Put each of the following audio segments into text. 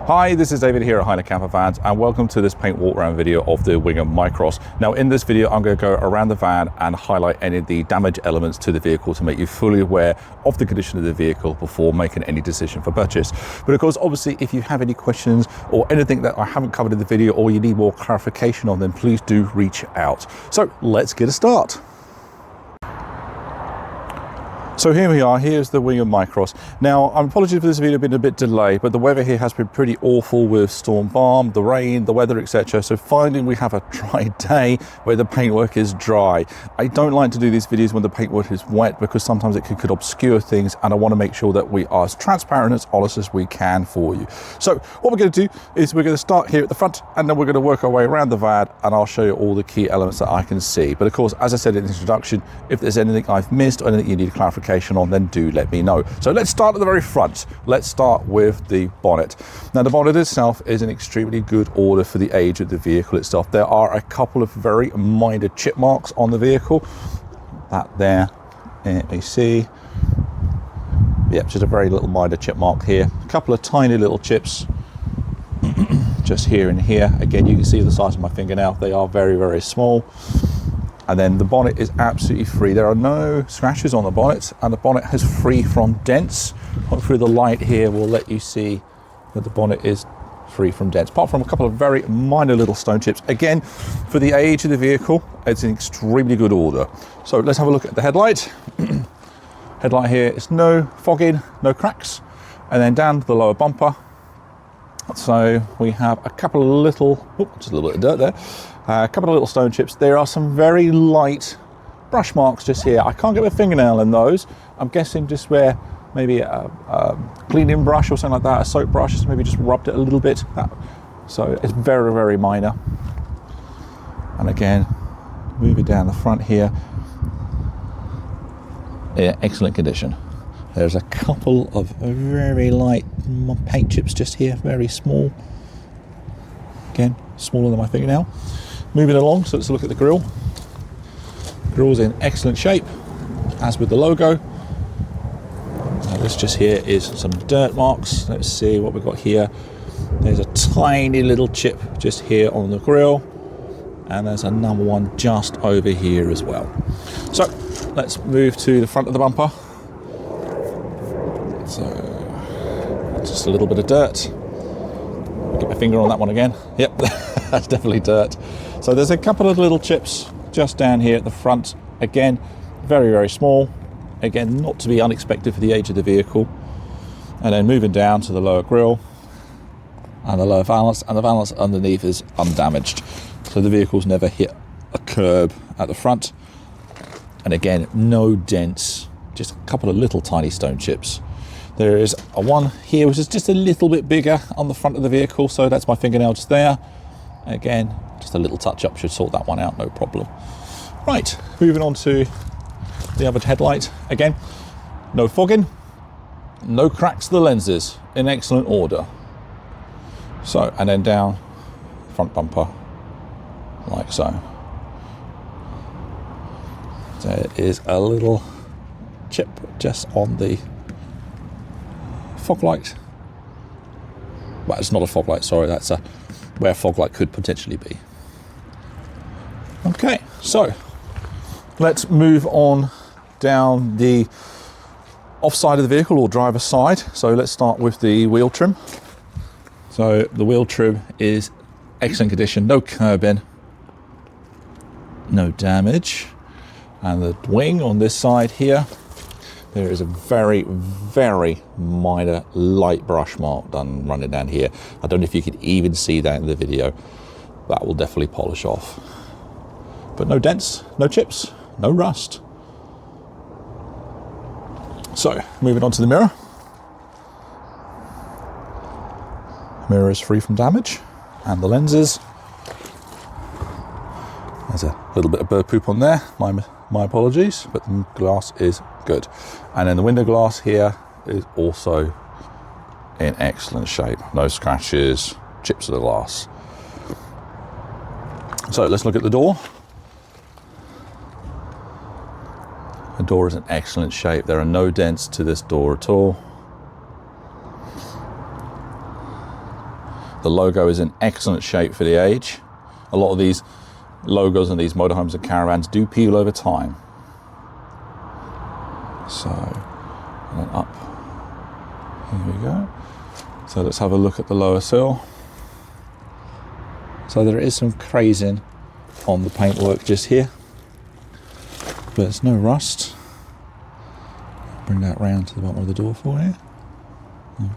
Hi, this is David here at Hiner Camper Vans and welcome to this paint walk around video of the Wingamm Micros. Now in this video I'm going to go around the van and highlight any of the damage elements to the vehicle to make you fully aware of the condition of the vehicle before making any decision for purchase. But of course, obviously, if you have any questions or anything that I haven't covered in the video or you need more clarification on, then please do reach out. So let's get a start. So here we are, here's the Wingamm Micros. Now, I'm apologies for this video being a bit delayed, but the weather here has been pretty awful with storm balm, the rain, the weather, etc. So finally we have a dry day where the paintwork is dry. I don't like to do these videos when the paintwork is wet because sometimes it could obscure things, and I want to make sure that we are as transparent and as honest as we can for you. So what we're going to do is we're going to start here at the front and then we're going to work our way around the van and I'll show you all the key elements that I can see. But of course, as I said in the introduction, if there's anything I've missed or anything you need clarification on, then do let me know. So let's start at the very front. Let's start with the bonnet. Now the bonnet itself is in extremely good order for the age of the vehicle itself. There are a couple of very minor chip marks on the vehicle. That there, let me see. Yep, just a very little minor chip mark here. A couple of tiny little chips just here and here. Again, you can see the size of my fingernail. They are very, very small. And then the bonnet is absolutely free. There are no scratches on the bonnet, and the bonnet is free from dents. Hopefully the light here will let you see that the bonnet is free from dents, apart from a couple of very minor little stone chips. Again, for the age of the vehicle, it's in extremely good order. So let's have a look at the headlight. Headlight here is no fogging, no cracks. And then down to the lower bumper. So we have a couple of little, just a little bit of dirt there. A couple of little stone chips. There are some very light brush marks just here. I can't get my fingernail in those. I'm guessing just where maybe a cleaning brush or something like that, a soap brush, just maybe just rubbed it a little bit. So it's very, very minor. And again, moving down the front here. Yeah, excellent condition. There's a couple of very light paint chips just here, very small. Again, smaller than my fingernail. Moving along, so let's look at the grille. The grille's in excellent shape, as with the logo. Now this just here is some dirt marks. Let's see what we've got here. There's a tiny little chip just here on the grille, and there's another one just over here as well. So let's move to the front of the bumper. So just a little bit of dirt. Get my finger on that one again. Yep, that's definitely dirt. So there's a couple of little chips just down here at the front. Again, very, very small. Again, not to be unexpected for the age of the vehicle. And then moving down to the lower grille and the lower valance, and the valance underneath is undamaged. So the vehicle's never hit a curb at the front. And again, no dents, just a couple of little tiny stone chips. There is a one here which is just a little bit bigger on the front of the vehicle, so that's my fingernail just there. Again, just a little touch up should sort that one out, no problem. Right, moving on to the other headlight. Again, no fogging, no cracks to the lenses, in excellent order. So, and then down front bumper, like so. There is a little chip just on the fog light. Well, it's not a fog light, sorry, that's where a fog light could potentially be. Okay, so let's move on down the offside of the vehicle, or driver's side. So let's start with the wheel trim. So the wheel trim is excellent condition, no curbing, no damage. And the wing on this side here, there is a very, very minor light brush mark done running down here. I don't know if you can even see that in the video. That will definitely polish off. But no dents, no chips, no rust. So, moving on to the mirror. Mirror is free from damage. And the lenses. There's a little bit of bird poop on there. My apologies, but the glass is good. And then the window glass here is also in excellent shape. No scratches, chips of the glass. So let's look at the door. The door is in excellent shape. There are no dents to this door at all. The logo is in excellent shape for the age. A lot of these logos in these motorhomes and caravans do peel over time. So, and then up. Here we go. So let's have a look at the lower sill. So there is some crazing on the paintwork just here, but there's no rust. Bring that round to the bottom of the door for you.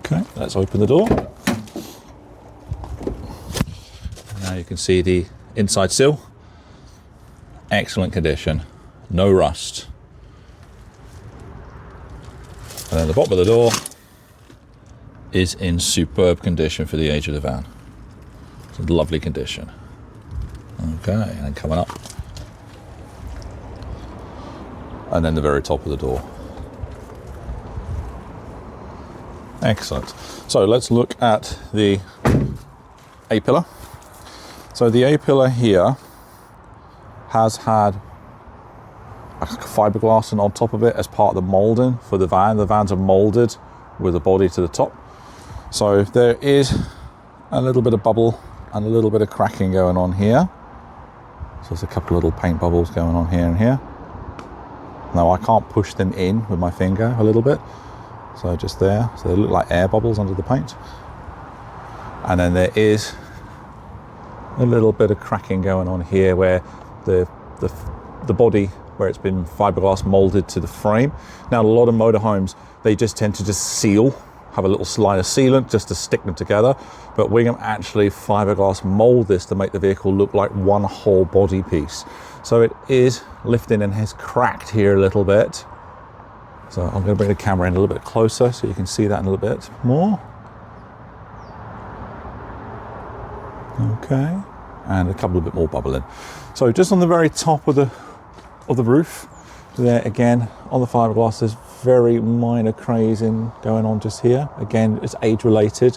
Okay, let's open the door. Now you can see the inside sill. Excellent condition, no rust. And then the bottom of the door is in superb condition for the age of the van. It's in lovely condition. Okay, and coming up. And then the very top of the door. Excellent. So let's look at the A-pillar. So the A-pillar here has had fiberglass and on top of it as part of the moulding for the van. The vans are moulded with the body to the top. So there is a little bit of bubble and a little bit of cracking going on here. So there's a couple of little paint bubbles going on here and here. Now I can't push them in with my finger a little bit. So just there. So they look like air bubbles under the paint. And then there is a little bit of cracking going on here where the body, where it's been fiberglass molded to the frame. Now a lot of motorhomes, they just tend to just seal, have a little line of sealant just to stick them together. But Wingamm actually fiberglass mold this to make the vehicle look like one whole body piece. So it is lifting and has cracked here a little bit. So I'm going to bring the camera in a little bit closer so you can see that in a little bit more. Okay, and a couple of bit more bubbling. So just on the very top of the roof, there again on the fiberglass, there's very minor crazing going on just here. Again, it's age related.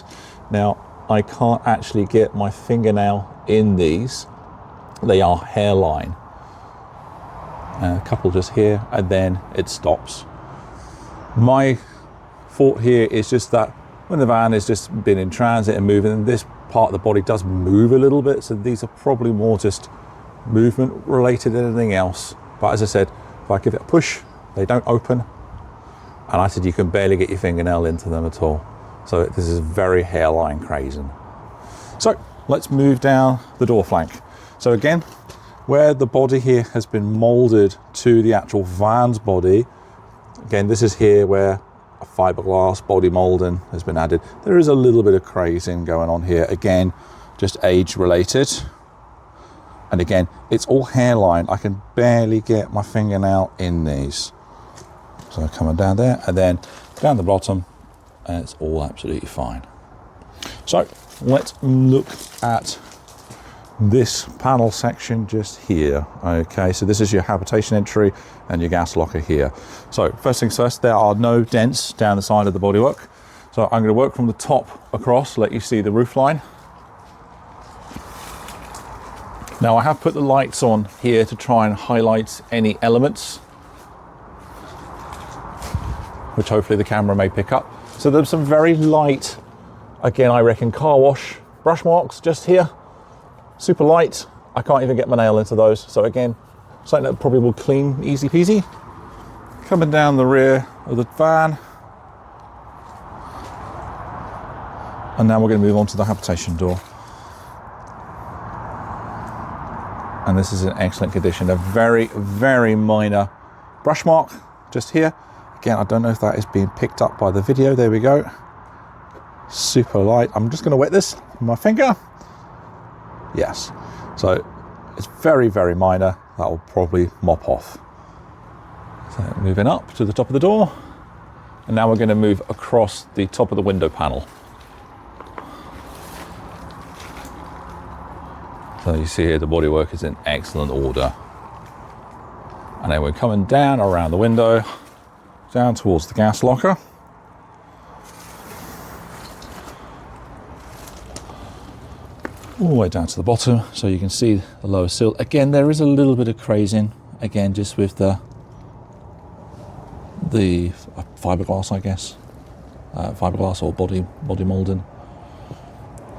Now I can't actually get my fingernail in these. They are hairline. A couple just here, and then it stops. My thought here is just that when the van has just been in transit and moving, this part of the body does move a little bit, so these are probably more just movement related than anything else. But as I said, if I give it a push, they don't open, and I said you can barely get your fingernail into them at all. So this is very hairline crazing. So let's move down the door flank. So again, where the body here has been molded to the actual van's body, again, this is here where a fiberglass body molding has been added. There is a little bit of crazing going on here. Again, just age related. And again, it's all hairline. I can barely get my fingernail in these. So coming down there and then down the bottom, and it's all absolutely fine. So let's look at this panel section just here. Okay, so this is your habitation entry and your gas locker here. So first things first, there are no dents down the side of the bodywork. So I'm going to work from the top across, let you see the roof line. Now I have put the lights on here to try and highlight any elements, which hopefully the camera may pick up. So there's some very light, again I reckon car wash brush marks just here. Super light, I can't even get my nail into those. So again, something that probably will clean easy peasy. Coming down the rear of the van. And now we're going to move on to the habitation door. And this is in excellent condition. A very, very minor brush mark just here. Again, I don't know if that is being picked up by the video. There we go. Super light. I'm just going to wet this with my finger. Yes, so it's very, very minor. That will probably mop off. So moving up to the top of the door, and now we're going to move across the top of the window panel. So you see here the bodywork is in excellent order. And then we're coming down around the window, down towards the gas locker. All the way down to the bottom, so you can see the lower sill. Again, there is a little bit of crazing, again, just with the fiberglass, I guess. Fiberglass or body molding.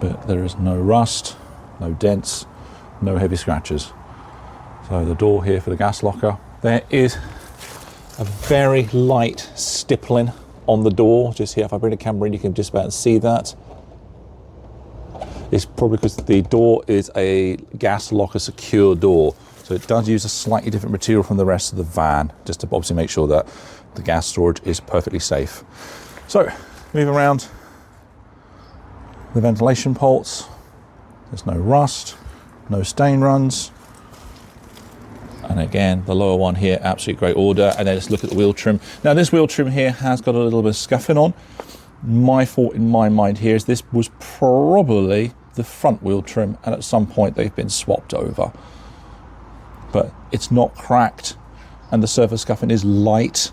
but there is no rust, no dents, no heavy scratches. So the door here for the gas locker, there is a very light stippling on the door just here. If I bring the camera in, you can just about see that. It's probably because the door is a gas locker secure door, so it does use a slightly different material from the rest of the van, just to obviously make sure that the gas storage is perfectly safe. So move around the ventilation ports. There's no rust, no stain runs. And again, the lower one here, absolutely great order. And then let's look at the wheel trim. Now this wheel trim here has got a little bit of scuffing on. My fault in my mind here is this was probably the front wheel trim, and at some point they've been swapped over. But it's not cracked, and the surface scuffing is light.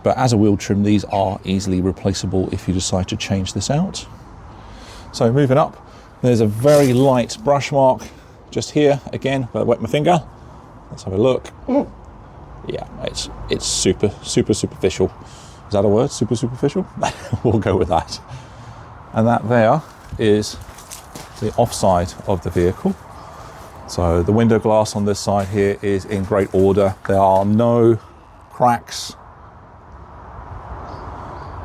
But as a wheel trim, these are easily replaceable if you decide to change this out. So moving up, there's a very light brush mark just here. Again, where I wet my finger. Let's have a look. Yeah, it's super superficial. Is that a word? Super superficial? We'll go with that. And that there is the offside of the vehicle. So the window glass on this side here is in great order. There are no cracks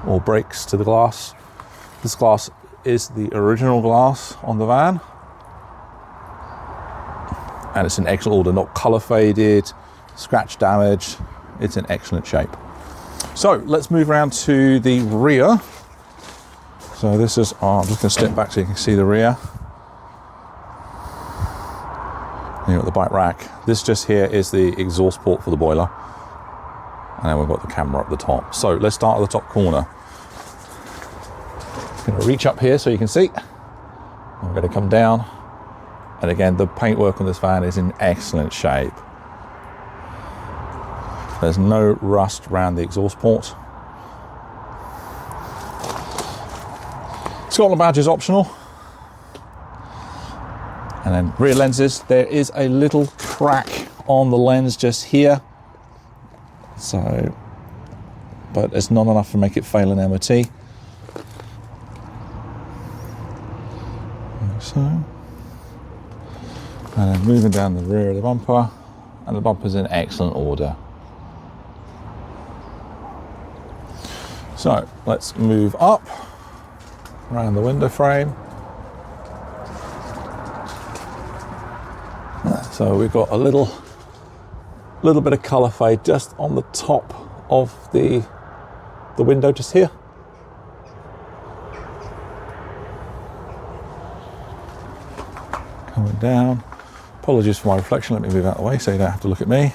or breaks to the glass. This glass is the original glass on the van, and it's in excellent order, not colour faded, scratch damaged. It's in excellent shape. So let's move around to the rear. So this is, I'm just going to step back so you can see the rear. You've got the bike rack. This just here is the exhaust port for the boiler. And then we've got the camera up the top. So let's start at the top corner. I'm going to reach up here so you can see. I'm going to come down. And again, the paintwork on this van is in excellent shape. There's no rust around the exhaust port. Scotland badge is optional. And then rear lenses, there is a little crack on the lens just here. So, but it's not enough to make it fail an MOT. Like so. And then moving down the rear of the bumper, and the bumper's in excellent order. So let's move up around the window frame. So we've got a little bit of colour fade just on the top of the window just here. Coming down. Apologies for my reflection, let me move out of the way so you don't have to look at me.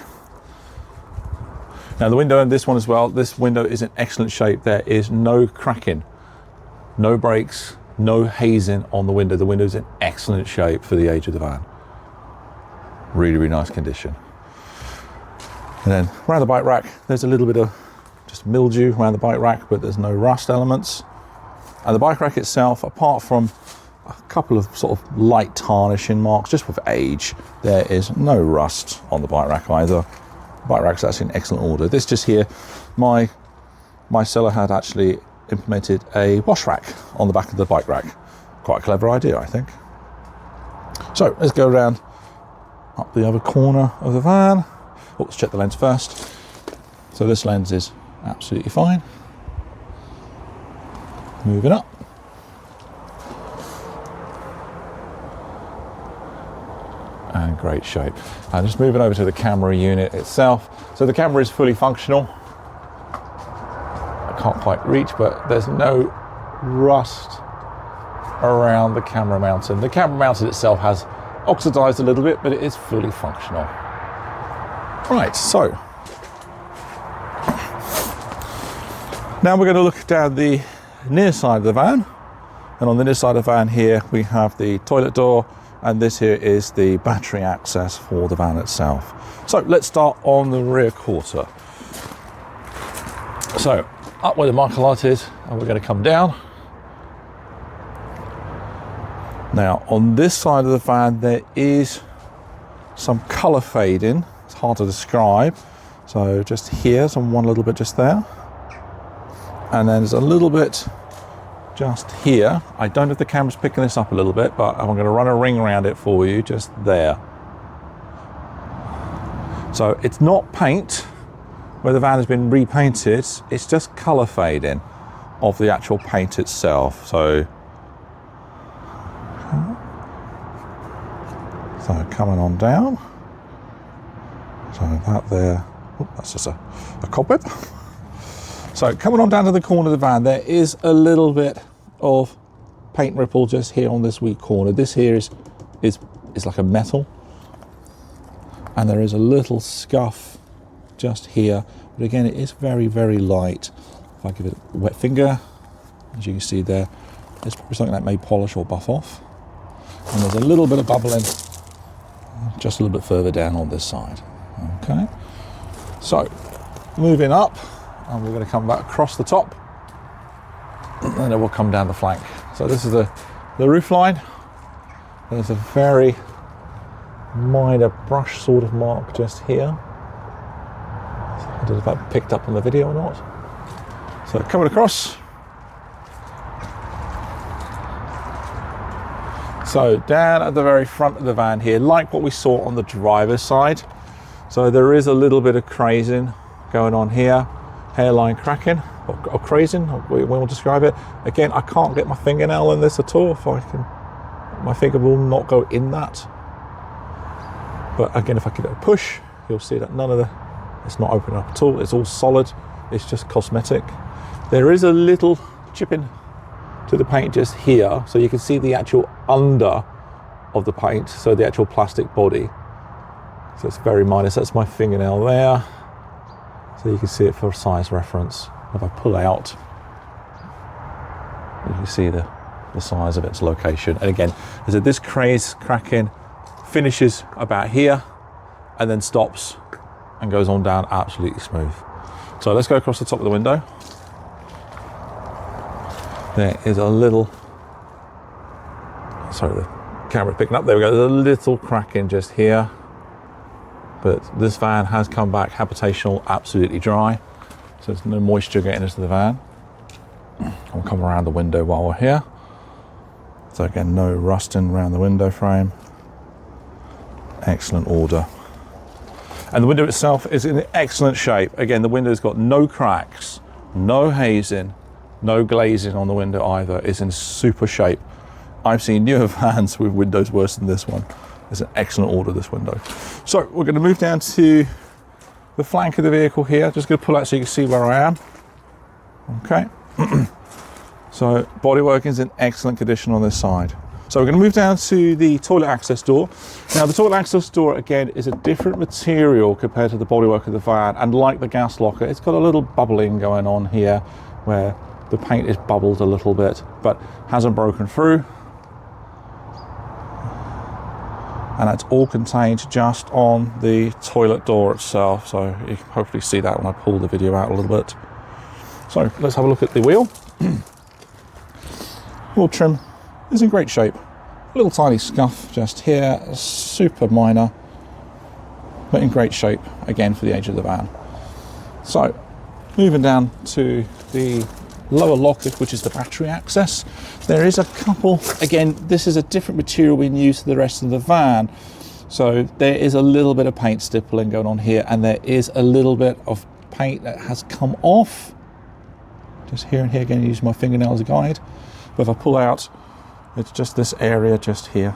Now the window and this one as well, this window is in excellent shape. There is no cracking, no breaks, no hazing on the window. The window's in excellent shape for the age of the van. Really, really nice condition. And then around the bike rack, there's a little bit of just mildew around the bike rack, but there's no rust elements. And the bike rack itself, apart from a couple of sort of light tarnishing marks, just with age, there is no rust on the bike rack either. The bike rack's actually in excellent order. This just here, my seller had actually implemented a wash rack on the back of the bike rack. Quite a clever idea, I think. So let's go around up the other corner of the van. Oh, let's check the lens first. So this lens is absolutely fine. Moving up. And great shape. And just moving over to the camera unit itself. So the camera is fully functional. I can't quite reach, but there's no rust around the camera mounting. The camera mounting itself has oxidized a little bit, but it is fully functional. Right, so now we're going to look down the near side of the van, and on the near side of the van here we have the toilet door, and this here is the battery access for the van itself. So let's start on the rear quarter. So up where the marker light is, and we're going to come down. Now on this side of the van there is some colour fading. It's hard to describe. So just here, one little bit just there. And then there's a little bit just here. I don't know if the camera's picking this up a little bit, but I'm going to run a ring around it for you just there. So it's not paint where the van has been repainted, it's just colour fading of the actual paint itself. So coming on down. So that there, oh, that's just a cobweb. So coming on down to the corner of the van, there is a little bit of paint ripple just here on this wee corner. This here is like a metal, and there is a little scuff just here, but again it is very, very light. If I give it a wet finger, as you can see there, it's probably something that may polish or buff off. And there's a little bit of bubbling just a little bit further down on this side. Okay, so moving up, and we're going to come back across the top, and then it will come down the flank. So this is the roof line. There's a very minor brush sort of mark just here. I don't know if that picked up on the video or not. So coming across. So down at the very front of the van here, like what we saw on the driver's side. So there is a little bit of crazing going on here, hairline cracking, or crazing, we will describe it. Again, I can't get my fingernail in this at all. If I can, my finger will not go in that. But again, if I give it a push, you'll see that it's not opening up at all. It's all solid. It's just cosmetic. There is a little chipping to the paint just here, so you can see the actual under of the paint, so the actual plastic body. So it's very minor. So that's my fingernail there. So you can see it for size reference. If I pull out, you can see the size of its location. And again, as I said, this cracking finishes about here and then stops and goes on down absolutely smooth. So let's go across the top of the window. There is a little, sorry, the camera picking up, there we go, there's a little cracking just here. But this van has come back habitational, absolutely dry. So there's no moisture getting into the van. I'll come around the window while we're here. So again, no rusting around the window frame. Excellent order. And the window itself is in excellent shape. Again, the window's got no cracks, no hazing, no glazing on the window either. It's in super shape. I've seen newer vans with windows worse than this one. It's an excellent order, this window. So we're going to move down to the flank of the vehicle here. Just going to pull out so you can see where I am. Okay. So bodywork is in excellent condition on this side. So we're going to move down to the toilet access door. Now the toilet access door again is a different material compared to the bodywork of the van, and like the gas locker, it's got a little bubbling going on here where the paint is bubbled a little bit, but hasn't broken through. And that's all contained just on the toilet door itself. So you can hopefully see that when I pull the video out a little bit. So let's have a look at the wheel. Wheel trim is in great shape. A little tiny scuff just here, super minor, but in great shape again for the age of the van. So moving down to the lower locker, which is the battery access, there is a couple, again this is a different material being used to the rest of the van, so there is a little bit of paint stippling going on here, and there is a little bit of paint that has come off just here and here. Again, use my fingernail as a guide, but if I pull out, it's just this area just here.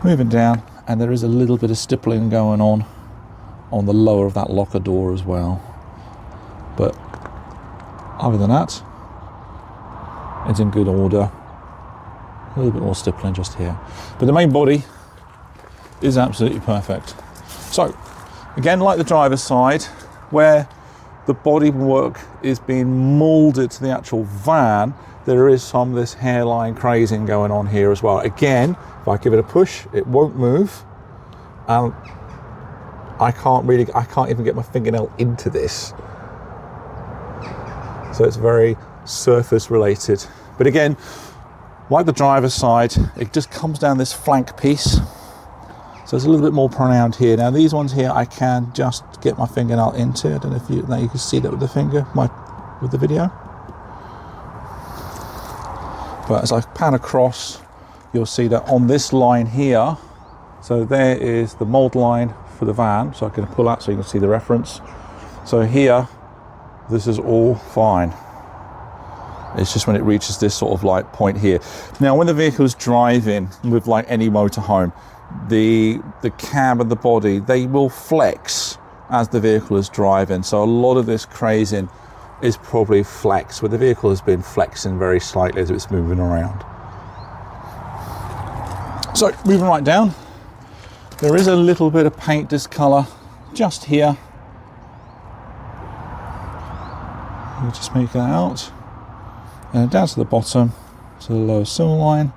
Moving down, and there is a little bit of stippling going on the lower of that locker door as well, but other than that, it's in good order. A little bit more stippling just here. But the main body is absolutely perfect. So, again, like the driver's side, where the bodywork is being moulded to the actual van, there is some of this hairline crazing going on here as well. Again, if I give it a push, it won't move. I can't even get my fingernail into this. So it's very surface related. But again, like the driver's side, it just comes down this flank piece. So it's a little bit more pronounced here. Now these ones here, I can just get my fingernail into. I don't know if you can see that with the finger, with the video. But as I pan across, you'll see that on this line here, so there is the mould line for the van, so I can pull out so you can see the reference. So here, this is all fine. It's just when it reaches this sort of like point here. Now, when the vehicle's driving with like any motorhome, the cab and the body, they will flex as the vehicle is driving. So a lot of this crazing is probably flex, where the vehicle has been flexing very slightly as it's moving around. So moving right down, there is a little bit of paint discolor just here. We'll just make that out. And down to the bottom, to the lower sill line,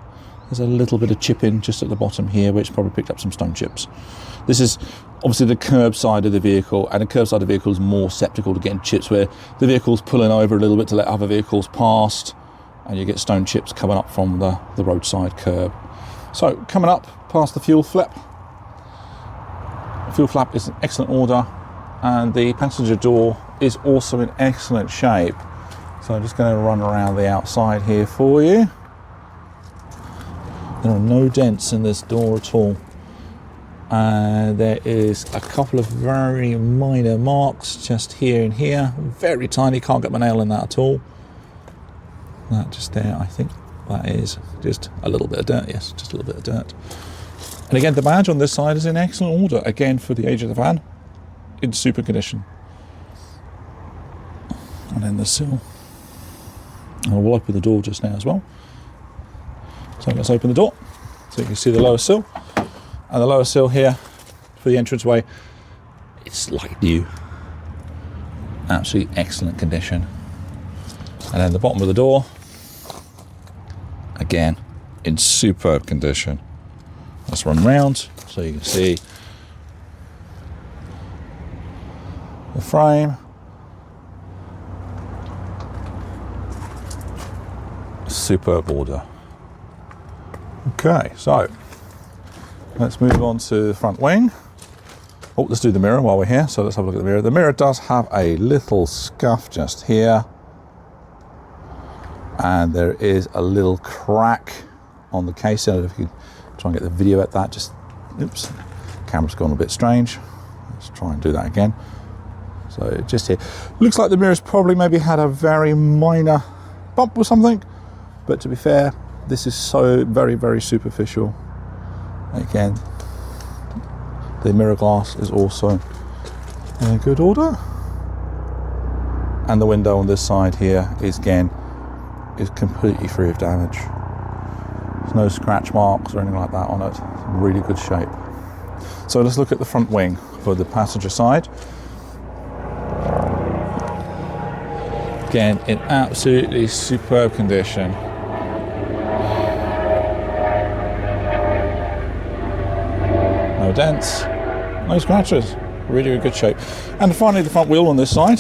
there's a little bit of chipping just at the bottom here, which probably picked up some stone chips. This is obviously the curb side of the vehicle, and the curb side of the vehicle is more susceptible to getting chips, where the vehicle's pulling over a little bit to let other vehicles past, and you get stone chips coming up from the roadside curb. So coming up past the fuel flap. The fuel flap is in excellent order, and the passenger door is also in excellent shape. So I'm just going to run around the outside here for you. There are no dents in this door at all. There is a couple of very minor marks just here and here. Very tiny, can't get my nail in that at all. That just there, I think that is just a little bit of dirt, yes, just a little bit of dirt. And again, the badge on this side is in excellent order. Again, for the age of the van, in super condition. And then the sill. And we'll open the door just now as well. So let's open the door so you can see the lower sill. And the lower sill here for the entranceway, it's like new. Absolutely excellent condition. And then the bottom of the door, again, in superb condition. Let's run round so you can see the frame. Superb order. Okay, so let's move on to the front wing. Oh, let's do the mirror while we're here. So let's have a look at the mirror. The mirror does have a little scuff just here, and there is a little crack on the case. I don't know if you can try and get the video at that. Just, oops, camera's gone a bit strange. Let's try and do that again. So just here, looks like the mirror's probably maybe had a very minor bump or something. But to be fair, this is so very, very superficial. Again, the mirror glass is also in good order. And the window on this side here is, again, is completely free of damage. There's no scratch marks or anything like that on it. It's in really good shape. So let's look at the front wing for the passenger side. Again, in absolutely superb condition. No dents, no scratches, really good shape. And finally the front wheel on this side,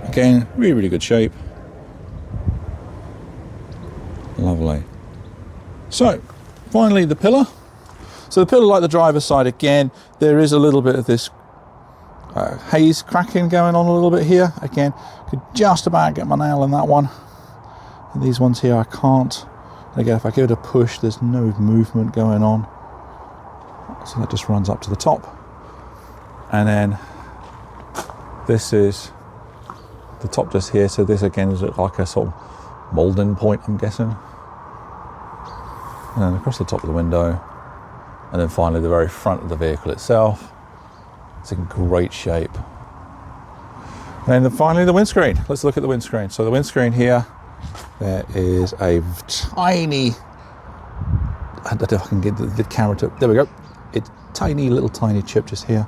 again, really good shape. Lovely. So finally the pillar. So the pillar, like the driver's side, again, there is a little bit of this haze cracking going on a little bit here. Again, could just about get my nail in that one. And these ones here I can't. And again, if I give it a push, there's no movement going on. So that just runs up to the top. And then this is the top just here. So this again is like a sort of moulding point, I'm guessing. And then across the top of the window. And then finally the very front of the vehicle itself. It's in great shape. And then finally the windscreen. Let's look at the windscreen. So the windscreen here, there is a tiny, I don't know if I can get the camera to, there we go. It's tiny, little tiny chip just here.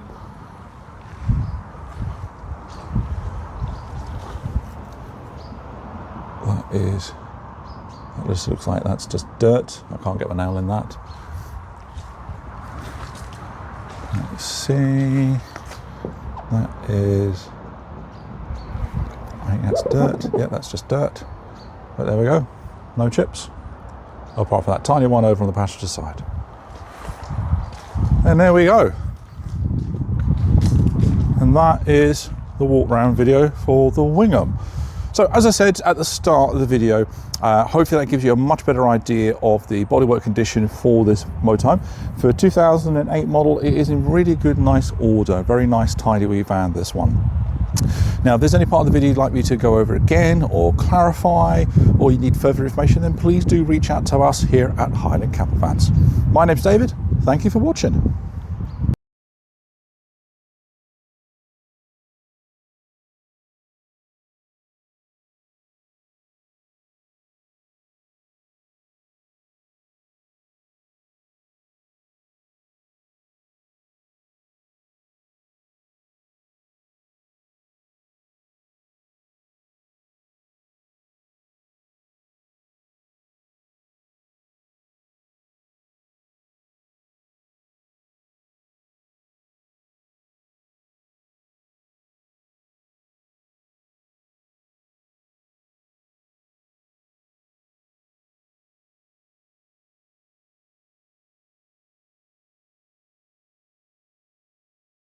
That just looks like that's just dirt. I can't get my nail in that. Let's see. That is, I think that's dirt. Yeah, that's just dirt. But there we go. No chips. Apart from that tiny one over on the passenger side. And there we go. And that is the walk round video for the Wingamm. So as I said at the start of the video, hopefully that gives you a much better idea of the bodywork condition for this motorhome. For a 2008 model, it is in really good, nice order. Very nice, tidy wee van, this one. Now, if there's any part of the video you'd like me to go over again or clarify, or you need further information, then please do reach out to us here at Highland Camper Vans. My name's David. Thank you for watching.